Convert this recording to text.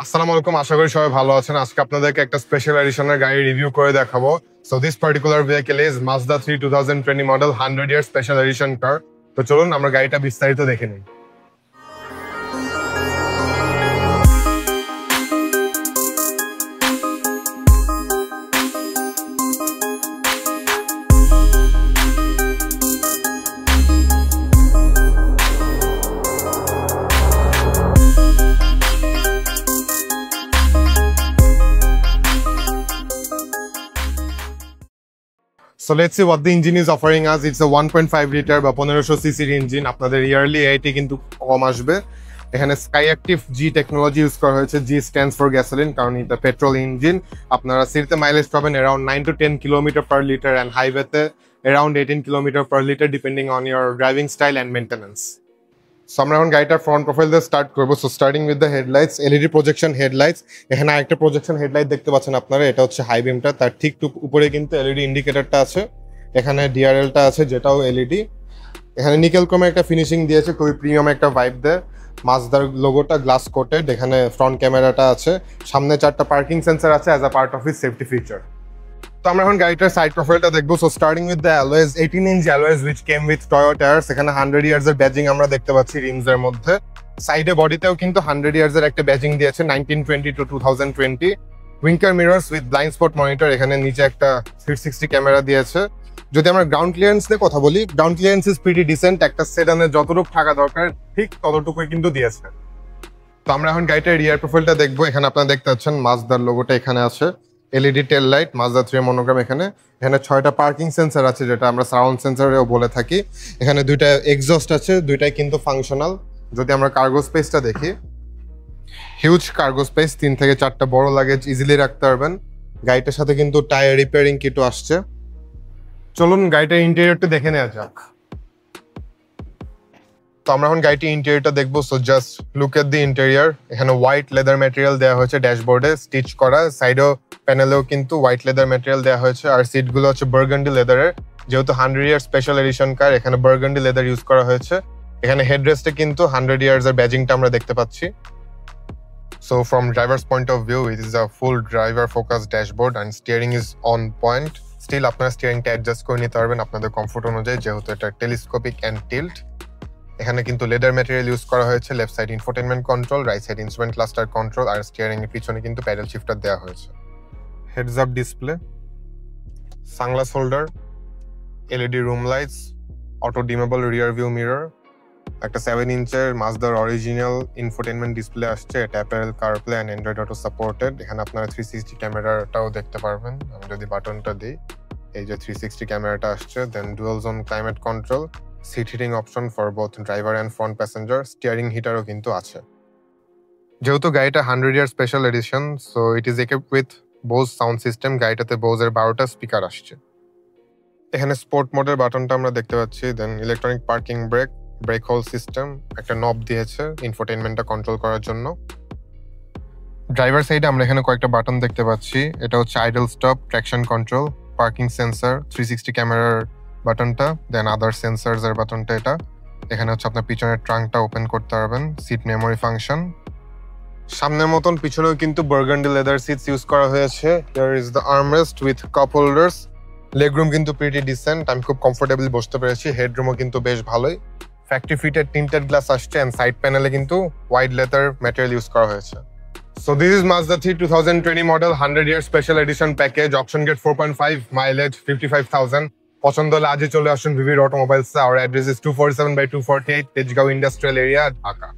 আসসালামু আলাইকুম, আশা করি সবাই ভালো আছেন। আজকে আপনাদেরকে একটা স্পেশাল এডিশনের গাড়ি রিভিউ করে দেখাবো। So this particular vehicle is Mazda 3 2020 model 100 year special edition car. তো চলুন আমরা গাড়িটা বিস্তারিত দেখে নিই। So let's see what the engine is offering us. It's a 1.5 litre বা 1500 সিসির ইঞ্জিন। আপনাদের ইয়ারলি এটি কিন্তু কম আসবে। এখানে স্কাই অ্যাক্টিভ জি টেকনোলজি ইউজ করা হয়েছে। জি স্ট্যান্ডস ফর গ্যাসোলিন, কারণ এটা পেট্রোল ইঞ্জিন। আপনারা সিটিতে মাইলেজ পাবেন around 9 to 10 kilometre per litre and হাইওয়েতে around 18 kilometre per litre depending on your driving style and maintenance. So আমরা এখন গাড়িটার ফ্রন্ট প্রোফাইল দিয়ে স্টার্ট করবো। So starting with the headlights, LED projection headlights. এখানে আরেকটা প্রজেকশন হেডলাইট দেখতে পাচ্ছেন আপনারা, এটা হচ্ছে হাই বিমটা। তার ঠিক উপরে কিন্তু এলইডি ইন্ডিকেটরটা আছে। এখানে ডিআরএলটা আছে যেটাও এলইডি। এখানে নিকেল ক্রোমে একটা ফিনিশিং দিয়েছে, খুবই প্রিমিয়াম একটা ভাইব দেয়। মাজদার লোগোটা গ্লাস কোটেড। এখানে ফ্রন্ট ক্যামেরাটা আছে, সামনে 4টা পার্কিং সেন্সর আছে as a part of its safety feature. তো আমরা এখন গাড়িটার সাইড প্রোফাইলটা দেখবো। So starting with the alloys, 18 inch alloys which came with Toyota tyres. এখানে 100 ইয়ার্স এর ব্যাজিং আমরা দেখতে পাচ্ছি রিমস এর মধ্যে। সাইডে বডিতেও কিন্তু 100 ইয়ার্স এর একটা ব্যাজিং দিয়েছে 1920 to 2020। Winker mirrors with blind spot monitor. এখানে নিচে একটা 360 ক্যামেরা দিয়েছে। যদি আমরা গ্রাউন্ড ক্লিয়ারেন্স নিয়ে কথা বলি, ground clearance is pretty decent. একটা সেডানের যতটুকু থাকা দরকার ঠিক ততটুকুই কিন্তু দিয়েছে। তো আমরা এখন গাড়িটার রিয়ার প্রোফাইলটা দেখবো। এখানে আপনারা দেখতে পাচ্ছেন মাজদার লোগোটা এখানে আছে, এলইডি টেল লাইট, Mazda 3 মনোগ্রাম। এখানে 6টা পার্কিং সেন্সর আছে যেটা আমরা সারাউন্ড সেন্সরেও বলে থাকি। এখানে 2টা এক্সস্ট আছে, 2টাই কিন্তু ফাংশনাল। যদি আমরা কার্গো স্পেসটা দেখি, হিউজ কার্গো স্পেস, 3 থেকে 4টা বড় লাগেজ ইজিলি রাখতে পারবেন। গাড়িটার সাথে কিন্তু টায়ার রিপেয়ারিং কিটও আসছে। চলুন গাড়িটার ইন্টেরিয়রটা দেখে নেওয়া যাক। তো আমরা এখন গাড়িটির ইন্টেরিয়রটা দেখবো। So just look at the interior. এখানে হোয়াইট লেদার ম্যাটেরিয়াল দেওয়া হয়েছে ড্যাশবোর্ডে, স্টিচ করা। সাইডেও প্যানেলেও কিন্তু হোয়াইট লেদার ম্যাটেরিয়াল দেওয়া হয়েছে। আর সিটগুলো হচ্ছে বার্গান্ডি লেদারের, যেহেতু 100 ইয়ার স্পেশাল এডিশন কার, এখানে বার্গান্ডি লেদার ইউজ করা হয়েছে। এখানে হেডরেস্টে কিন্তু 100 ইয়ার্স এর ব্যাজিংটা আমরা দেখতে পাচ্ছি। So from driver's point of view, it is a full driver focus dashboard and steering is on point. Still আপনারা স্টিয়ারিংটা অ্যাডজাস্ট করে নিতে পারবেন আপনাদের কমফোর্ট অনুযায়ী, যেহেতু এটা টেলিস্কোপিক অ্যান্ড টিল্ট। এখানে কিন্তু লেদার ম্যাটেরিয়াল ইউজ করা হয়েছে। Left side infotainment control, right side instrument cluster control, আর স্টিয়ারিং এর পিছনে কিন্তু প্যাডেল শিফটার দেওয়া হয়েছে। Heads up display, sunglass holder, LED room lights, auto dimmable rear view mirror, একটা 7 ইঞ্চের মাজদার অরিজিনাল ইনফোটেনমেন্ট ডিসপ্লে আসছে। এটা Apple CarPlay and Android Auto supported. এখানে আপনারা 360 ক্যামেরাটাও দেখতে পারবেন। আমি যদি বাটনটা দিই, এই যে 360 ক্যামেরাটা আসছে। Then dual zone climate control, seat heating option for both driver and front passenger, steering হিটারও কিন্তু আছে। যেহেতু গাড়িটা 100 year special edition, so it is equipped with Bose sound system. গাড়িটাতে বোজের 12টা স্পিকার আসছে। এখানে স্পোর্ট মোডের বাটনটা আমরা দেখতে পাচ্ছি। Then electronic parking brake, brake hold system, একটা নব দিয়েছে ইনফোটেনমেন্টটা কন্ট্রোল করার জন্য। ড্রাইভার সাইডে আমরা এখানে কয়েকটা বাটন দেখতে পাচ্ছি। এটা হচ্ছে idle stop, traction control, parking sensor, 360 ক্যামেরার বাটনটা, দেন আদার সেন্সরস এর বাটনটা এটা। এখানে হচ্ছে আপনার পিছনের ট্রাঙ্কটা ওপেন করতে পারবেন, সিট মেমোরি ফাংশন। সামনের মতন পিছনেও কিন্তু বার্গান্ডি লেদার সিটস ইউজ করা হয়েছে। Here is the armrest with cup holders. Legroom কিন্তু প্রিটি ডিসেন্ট, আমি খুব কমফোর্টেবলি বসতে পেরেছি। হেডরুমও কিন্তু বেশ ভালোই। ফ্যাক্টরি ফিটেড টিন্টেড গ্লাস আসছে অ্যান্ড সাইড প্যানেলে কিন্তু হোয়াইট লেদার ম্যাটেরিয়াল ইউজ করা হয়েছে। So this is Mazda 3 2020 model 100 year special edition package. Option gate 4.5, mileage 55,000. পছন্দ হলে আজই চলে আসুন ভিভির automobiles. Our address is 247/248 Tejgaon industrial area, Dhaka.